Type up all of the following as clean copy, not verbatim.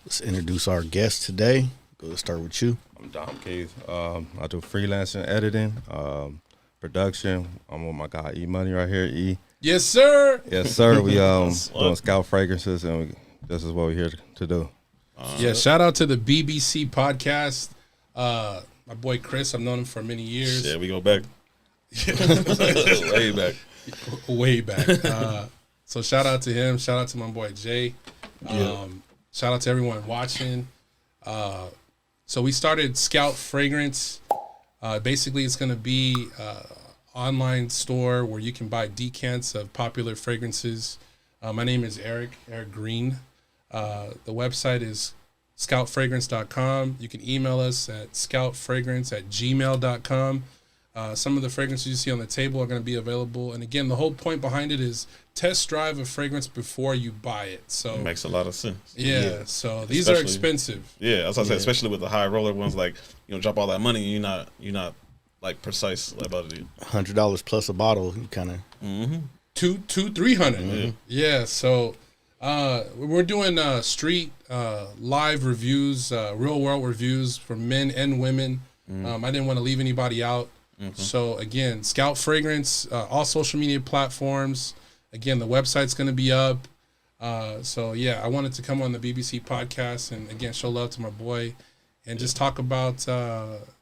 Let's introduce our guest today. Go start with you. I'm Dom Keith. I do freelancing, editing, production. I'm with my guy E Money right here. E. Yes, sir. Yes, sir. We doing Scout fragrances, and this is what we're here to do. Yeah, shout out to the BBC podcast. My boy Chris, I've known him for many years. Yeah, we go back. Way back. Way back. So shout out to him. Shout out to my boy Jay. Shout out to everyone watching. So we started Scout Fragrance. Basically, it's going to be online store where you can buy decants of popular fragrances. My name is Eric Green. The website is scoutfragrance.com. You can email us at scoutfragrance@gmail.com. Some of the fragrances you see on the table are going to be available. And again, the whole point behind it is test drive a fragrance before you buy it. So it makes a lot of sense. Yeah. So these are expensive. Yeah, as I said, especially with the high roller ones, like drop all that money, you're not like precise about it. $100 plus a bottle. You kind of $300. Yeah. So we're doing street live reviews, real world reviews for men and women. I didn't want to leave anybody out. So again, Scout Fragrance, all social media platforms. Again, the website's going to be up. So yeah, I wanted to come on the BBC podcast and again show love to my boy, and just talk about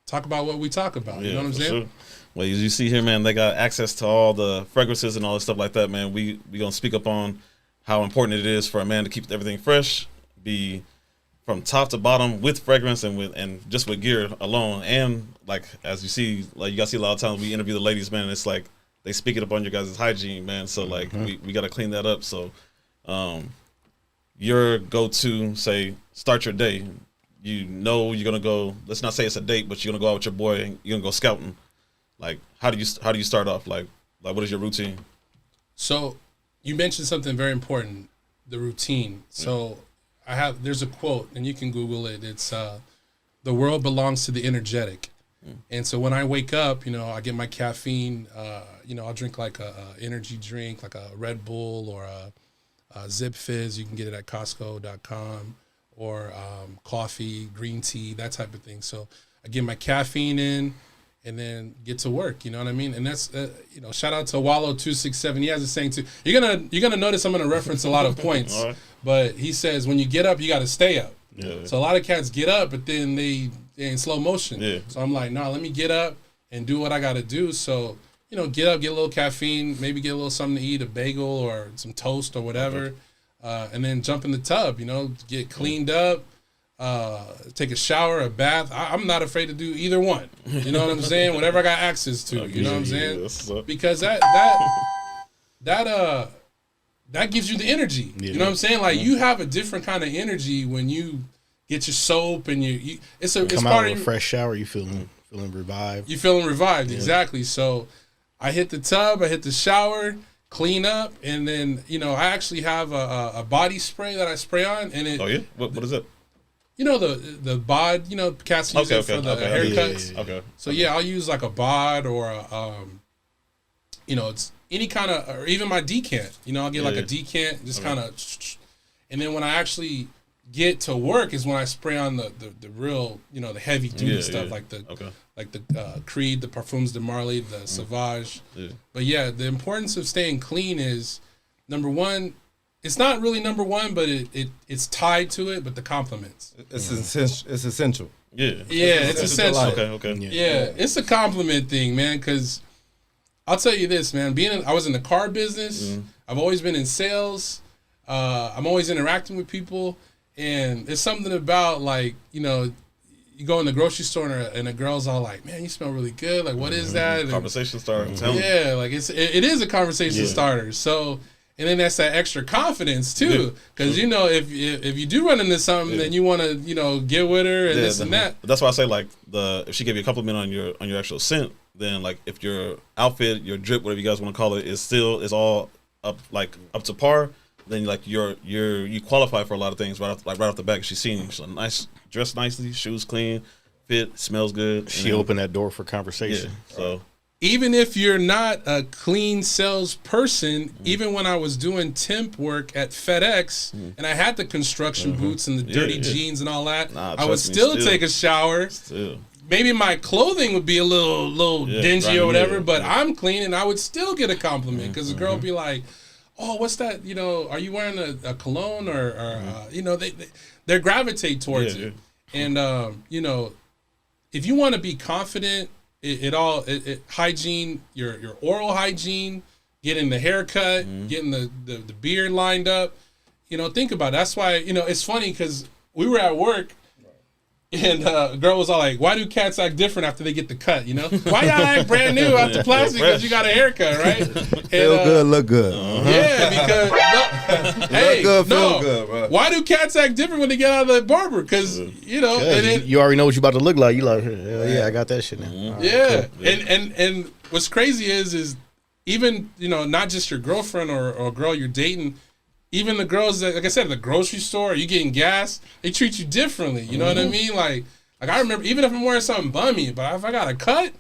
what we talk about. You know what I'm saying? Sure. Well, as you see here, man, they got access to all the fragrances and all this stuff like that, man. We gonna speak up on how important it is for a man to keep everything fresh, be from top to bottom with fragrance and just with gear alone. And like as you see, like you guys see a lot of times we interview the ladies, man. It's like they speak it up on your guys' hygiene, man. So like we got to clean that up. So your go-to, say, start your day. You're gonna go. Let's not say it's a date, but you're gonna go out with your boy and you're gonna go scouting. Like how do you start off? Like what is your routine? So you mentioned something very important, the routine. So there's a quote, and you can Google it. It's the world belongs to the energetic. And so when I wake up, I get my caffeine. I'll drink like a energy drink, like a Red Bull or a Zip Fizz. You can get it at Costco.com, or coffee, green tea, that type of thing. So I get my caffeine in, and then get to work. You know what I mean? And that's shout out to Wallow267. He has a saying too. You're gonna notice I'm gonna reference a lot of points, but he says when you get up, you got to stay up. Yeah. So a lot of cats get up, but then they're in slow motion. Yeah. So I'm like, let me get up and do what I got to do. So get up, get a little caffeine, maybe get a little something to eat, a bagel or some toast or whatever, and then jump in the tub. Get cleaned up. Take a shower, a bath. I'm not afraid to do either one. You know what I'm saying? Whatever I got access to. You know what I'm saying? Because that gives you the energy. Yeah. You know what I'm saying? Like you have a different kind of energy when you get your soap and it's come out with a fresh shower. You feeling revived. You feeling revived, exactly. So I hit the tub, I hit the shower, clean up, and then I actually have a body spray that I spray on, and it. Oh yeah, what is it? The bod, cats use it for the haircuts. Yeah. Okay. So yeah, I'll use like a bod or it's any kind of, or even my decant. I'll get like a decant, just kind of, and then when I actually get to work is when I spray on the real, the heavy duty stuff like the Creed, the Parfums de Marly, the Sauvage. Yeah. But yeah, the importance of staying clean is number one. It's not really number one, but it's tied to it. But the compliments. It's essential. Yeah. Yeah, it's essential. Okay. Yeah, it's a compliment thing, man. Because I'll tell you this, man. I was in the car business. I've always been in sales. I'm always interacting with people, and there's something about like you go in the grocery store and a girl's all like, "Man, you smell really good. Like, what is that?" And, conversation starter. Yeah, like it is a conversation starter. So. And then that's that extra confidence too, because if you do run into something, then you want to get with her and this and that. That's why I say like if she gave you a compliment on your actual scent, then like if your outfit, your drip, whatever you guys want to call it, is all up to par, then like you qualify for a lot of things right off the bat. She's seen you, she's nice, dressed nicely, shoes clean, fit, smells good. She opened that door for conversation. Yeah, so even if you're not a clean salesperson, even when I was doing temp work at FedEx and I had the construction boots and the dirty jeans and all that, I would still take a shower. Maybe my clothing would be a little dingy or whatever, but I'm clean and I would still get a compliment because the girl would be like, oh, what's that? You know, are you wearing a cologne or you know, they gravitate towards it. And, you know, if you want to be confident, hygiene, your oral hygiene, getting the haircut, getting the beard lined up, you know, think about it. That's why, you know, it's funny because we were at work and a girl was all like, why do cats act different after they get the cut, you know? Why y'all act brand new after plastic because you got a haircut, right? Feel good, look good. Yeah, because, hey, look good, feel good, bro. Why do cats act different when they get out of the barber? Because, you know. You already know what you about to look like. You like, hell yeah, I got that shit now. Yeah, cool. And what's crazy is even, you know, not just your girlfriend or girl you're dating, even the girls that, like I said, at the grocery store, you getting gas, they treat you differently. You know what I mean? Like I remember, even if I'm wearing something bummy, but if I got a cut,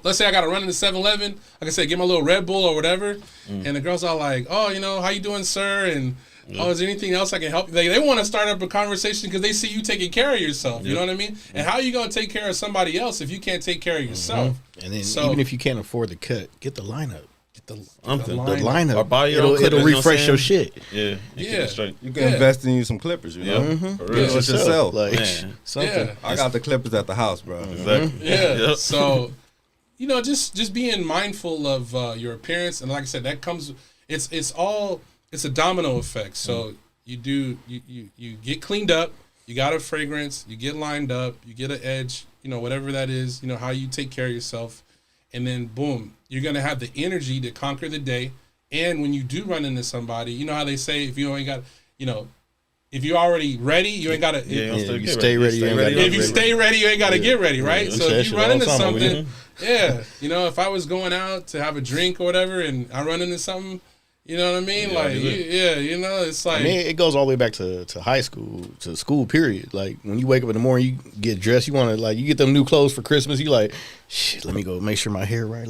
let's say I got to run into 7-Eleven, like I said, get my little Red Bull or whatever, and the girls are like, oh, you know, how you doing, sir? And oh, is there anything else I can help you? They want to start up a conversation because they see you taking care of yourself. You know what I mean? And how are you going to take care of somebody else if you can't take care of yourself? And then even if you can't afford the cut, get the lineup. The lineup. Or lineup. buy your own It'll clippers, refresh your shit. Yeah. You can invest in you some clippers, you know? For real. Get yourself. Like, something. I got the clippers at the house, bro. Exactly. Yeah. So, you know, just being mindful of your appearance, and like I said, that comes. It's a domino effect. So you get cleaned up, you got a fragrance, you get lined up, you get an edge, you know, whatever that is, you know, how you take care of yourself, and then boom, you're gonna have the energy to conquer the day. And when you do run into somebody, you know how they say, if you ain't got, you know, if you're already ready, you ain't got to. You stay ready. If you stay ready, you ain't got to get ready, right? So if you run into something, you know, if I was going out to have a drink or whatever, and I run into something, you know what I mean? You know, it's like. I mean, it goes all the way back to high school, to school period. Like, when you wake up in the morning, you get dressed, you want to, like, you get them new clothes for Christmas, you like, shit, let me go make sure my hair right,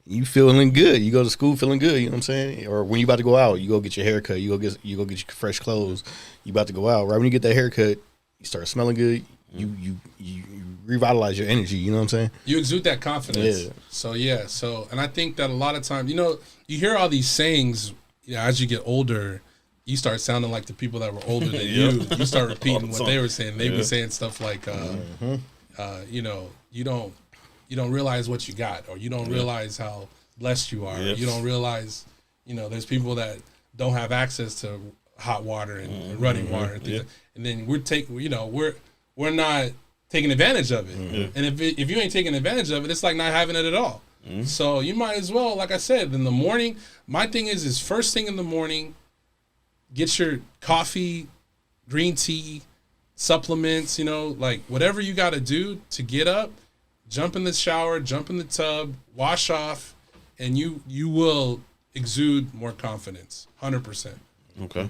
you feeling good. You go to school feeling good, you know what I'm saying? Or when you about to go out, you go get your hair cut, you go get your fresh clothes, you about to go out. Right when you get that haircut, you start smelling good, you revitalize your energy, you know what I'm saying? You exude that confidence. Yeah. So and I think that a lot of times, you know, you hear all these sayings, you know, as you get older, you start sounding like the people that were older than you. You start repeating what they were saying. They be saying stuff like, you know, you don't realize what you got, or you don't realize how blessed you are. Or you don't realize, you know, there's people that don't have access to hot water and running water and things. Like, and then we're not taking advantage of it. And if you ain't taking advantage of it, it's like not having it at all. So you might as well, like I said, in the morning. My thing is first thing in the morning, get your coffee, green tea, supplements. You know, like whatever you got to do to get up. Jump in the shower, jump in the tub, wash off, and you will exude more confidence, 100%. Okay.